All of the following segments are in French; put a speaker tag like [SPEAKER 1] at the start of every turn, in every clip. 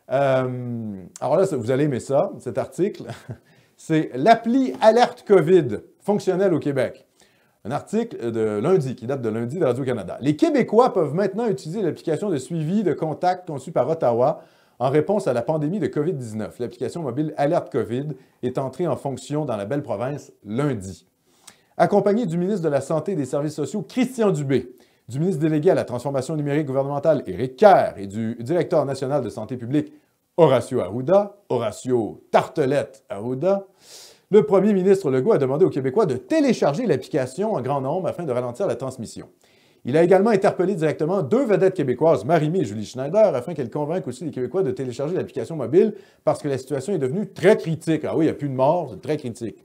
[SPEAKER 1] Alors là, vous allez aimer ça, cet article. C'est l'appli Alerte COVID fonctionnelle au Québec. Un article de lundi, qui date de lundi de Radio-Canada. Les Québécois peuvent maintenant utiliser l'application de suivi de contact conçue par Ottawa en réponse à la pandémie de COVID-19. L'application mobile Alerte COVID est entrée en fonction dans la belle province lundi. Accompagné du ministre de la Santé et des Services sociaux, Christian Dubé, du ministre délégué à la transformation numérique gouvernementale, Éric Kerr, et du directeur national de santé publique, Horacio Arruda, Horacio Tartelette Arruda, le premier ministre Legault a demandé aux Québécois de télécharger l'application en grand nombre afin de ralentir la transmission. Il a également interpellé directement deux vedettes québécoises, Marie-Mé et Julie Schneider, afin qu'elles convainquent aussi les Québécois de télécharger l'application mobile parce que la situation est devenue très critique. Ah oui, il n'y a plus de morts, c'est très critique.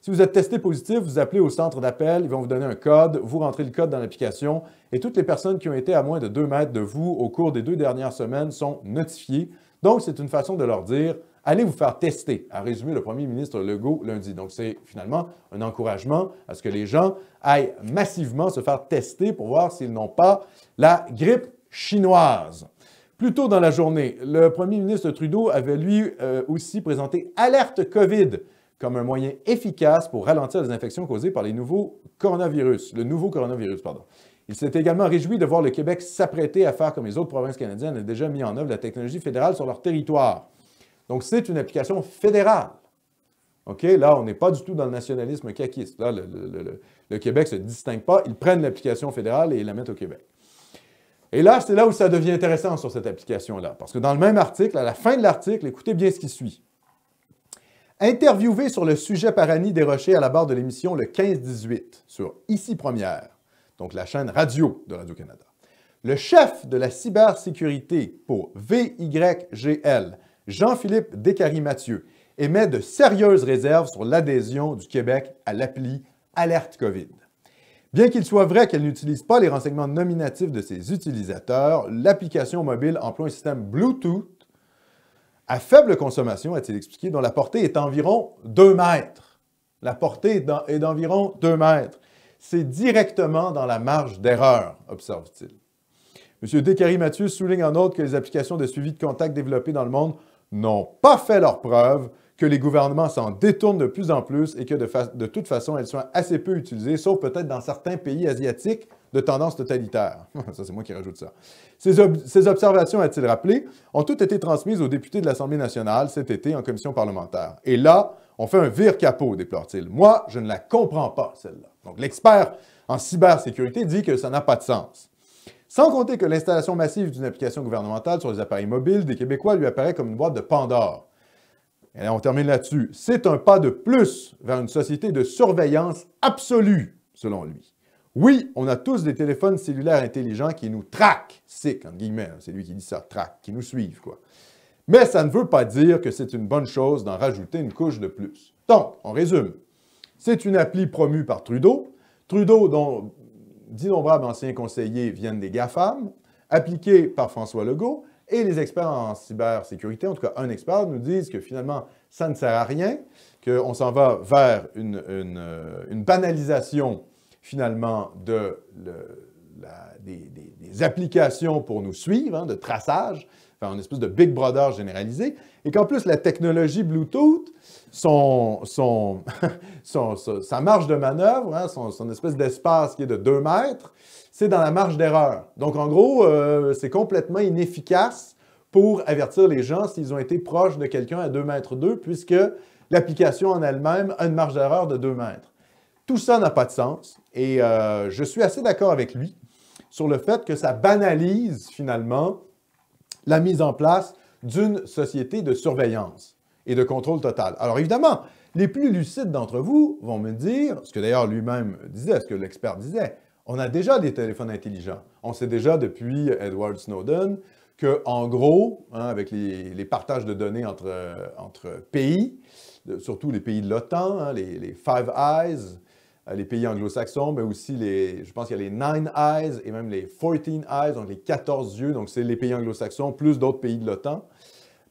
[SPEAKER 1] Si vous êtes testé positif, vous appelez au centre d'appel, ils vont vous donner un code, vous rentrez le code dans l'application et toutes les personnes qui ont été à moins de 2 mètres de vous au cours des 2 dernières semaines sont notifiées. Donc, c'est une façon de leur dire « Allez vous faire tester », a résumé le premier ministre Legault lundi. Donc, c'est finalement un encouragement à ce que les gens aillent massivement se faire tester pour voir s'ils n'ont pas la grippe chinoise. Plus tôt dans la journée, le premier ministre Trudeau avait lui aussi présenté « Alerte COVID », comme un moyen efficace pour ralentir les infections causées par le nouveau coronavirus. Il s'est également réjoui de voir le Québec s'apprêter à faire comme les autres provinces canadiennes ont déjà mis en œuvre la technologie fédérale sur leur territoire. Donc, c'est une application fédérale. OK? Là, on n'est pas du tout dans le nationalisme caquiste. Là, le Québec ne se distingue pas. Ils prennent l'application fédérale et ils la mettent au Québec. Et là, c'est là où ça devient intéressant sur cette application-là. Parce que dans le même article, à la fin de l'article, écoutez bien ce qui suit. Interviewé sur le sujet par Annie Desrochers à la barre de l'émission le 15-18 sur Ici Première, donc la chaîne radio de Radio-Canada, le chef de la cybersécurité pour VYGL, Jean-Philippe Descaries-Mathieu, émet de sérieuses réserves sur l'adhésion du Québec à l'appli Alerte COVID. Bien qu'il soit vrai qu'elle n'utilise pas les renseignements nominatifs de ses utilisateurs, l'application mobile emploie un système Bluetooth à faible consommation, a-t-il expliqué, dont la portée est environ 2 mètres. La portée est d'environ 2 mètres. C'est directement dans la marge d'erreur, observe-t-il. M. Descaries-Mathieu souligne en outre que les applications de suivi de contact développées dans le monde n'ont pas fait leurs preuves, que les gouvernements s'en détournent de plus en plus et que de toute façon, elles sont assez peu utilisées, sauf peut-être dans certains pays asiatiques de tendance totalitaire. Ça, c'est moi qui rajoute ça. Ces observations, a-t-il rappelé, ont toutes été transmises aux députés de l'Assemblée nationale cet été en commission parlementaire. Et là, on fait un vire-capot, déplore-t-il. Moi, je ne la comprends pas, celle-là. Donc, l'expert en cybersécurité dit que ça n'a pas de sens. Sans compter que l'installation massive d'une application gouvernementale sur les appareils mobiles des Québécois lui apparaît comme une boîte de Pandore. Et là, on termine là-dessus. C'est un pas de plus vers une société de surveillance absolue, selon lui. Oui, on a tous des téléphones cellulaires intelligents qui nous traquent, sick, entre guillemets, c'est lui qui dit ça, traquent, qui nous suivent, quoi. Mais ça ne veut pas dire que c'est une bonne chose d'en rajouter une couche de plus. Donc, on résume. C'est une appli promue par Trudeau. Trudeau, dont d'innombrables anciens conseillers viennent des GAFAM, appliquée par François Legault, et les experts en cybersécurité, en tout cas un expert, nous disent que finalement, ça ne sert à rien, qu'on s'en va vers une banalisation finalement des applications pour nous suivre, hein, de traçage, enfin, une espèce de Big Brother généralisé, et qu'en plus, la technologie Bluetooth, sa marge de manœuvre, hein, son espèce d'espace qui est de 2 mètres, c'est dans la marge d'erreur. Donc, en gros, c'est complètement inefficace pour avertir les gens s'ils ont été proches de quelqu'un à 2 mètres d'eux, puisque l'application en elle-même a une marge d'erreur de 2 mètres. Tout ça n'a pas de sens, et je suis assez d'accord avec lui sur le fait que ça banalise, finalement, la mise en place d'une société de surveillance et de contrôle total. Alors, évidemment, les plus lucides d'entre vous vont me dire, ce que d'ailleurs lui-même disait, ce que l'expert disait, on a déjà des téléphones intelligents. On sait déjà depuis Edward Snowden qu'en gros, hein, avec les partages de données entre pays, surtout les pays de l'OTAN, hein, les Five Eyes, les pays anglo-saxons, mais aussi je pense qu'il y a les Nine Eyes et même les 14 Eyes, donc les 14 yeux, donc c'est les pays anglo-saxons plus d'autres pays de l'OTAN,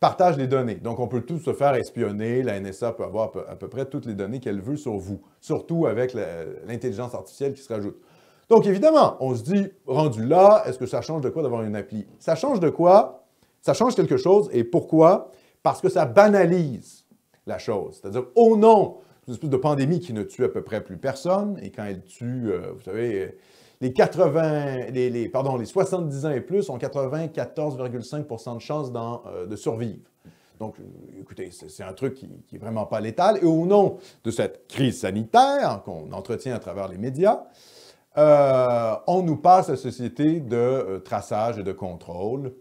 [SPEAKER 1] partagent les données. Donc on peut tous se faire espionner, la NSA peut avoir à peu près toutes les données qu'elle veut sur vous, surtout avec l'intelligence artificielle qui se rajoute. Donc évidemment, on se dit, rendu là, est-ce que ça change de quoi d'avoir une appli? Ça change de quoi Ça change quelque chose. Et pourquoi? Parce que ça banalise la chose. C'est-à-dire, au nom d'une espèce de pandémie qui ne tue à peu près plus personne, et quand elle tue, vous savez, les 70 ans et plus ont 94,5 % de chances de survivre. Donc, écoutez, c'est un truc qui n'est vraiment pas létal. Et au nom de cette crise sanitaire qu'on entretient à travers les médias, on nous passe la société de traçage et de contrôle.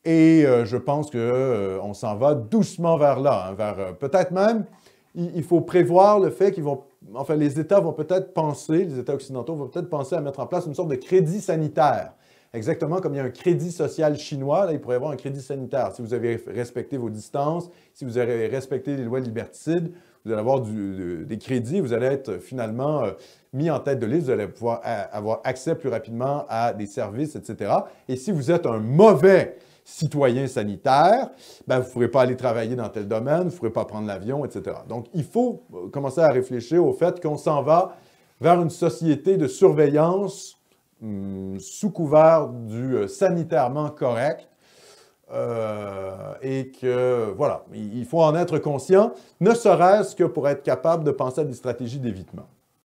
[SPEAKER 1] Et je pense qu'on s'en va doucement vers là, hein, vers peut-être même, il faut prévoir le fait qu'ils vont, enfin les États vont peut-être penser, les États occidentaux vont peut-être penser à mettre en place une sorte de crédit sanitaire. Exactement comme il y a un crédit social chinois, là, il pourrait y avoir un crédit sanitaire. Si vous avez respecté vos distances, si vous avez respecté les lois liberticides, vous allez avoir des crédits, vous allez être finalement mis en tête de liste, vous allez pouvoir avoir accès plus rapidement à des services, etc. Et si vous êtes un mauvais citoyen sanitaire, ben, vous ne pourrez pas aller travailler dans tel domaine, vous ne pourrez pas prendre l'avion, etc. Donc, il faut commencer à réfléchir au fait qu'on s'en va vers une société de surveillance sous couvert du sanitairement correct et que, voilà, il faut en être conscient, ne serait-ce que pour être capable de penser à des stratégies d'évitement.